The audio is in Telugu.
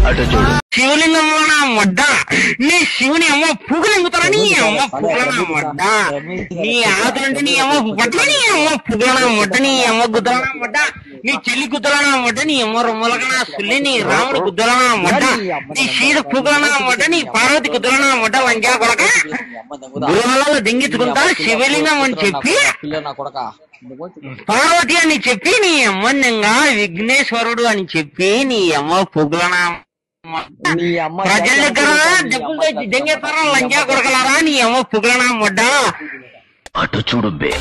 శివలింగంలో నా మొడ్డ నీ శివుని అమ్మ పుగులింగుతారా నీ అమ్మ పుగల నా మొడ్డ నీ ఆదులంటే నీ అమ్మ పట్ల నీ అమ్మ పుగల నా మొడ్డ నీ అమ్మ గుద్దల నా మొడ్డ నీ చెల్లి గుద్దల నా మొడ్డ నీ అమ్మ రొమ్మలక నా సుల్లి నీ రాముడు గుద్దల నా మొడ్డ నీ సీత పుగల నా మొడ్డ నీ పార్వతి గుద్దల నా మొడ్డ లంజా కొడక గృహాలలో దింగించుకుంటా శివలింగం అని చెప్పి పార్వతి అని చెప్పి నీ అమ్మన్నంగా విఘ్నేశ్వరుడు అని చెప్పి నీ అమ్మ పుగులనా ప్రజల దగ్గర డబ్బులు తెచ్చి దెంగేస్తారా లంజా కొడకలారా నీ అమ్మ పుగులనా మొడ్డ అటు చూడు బే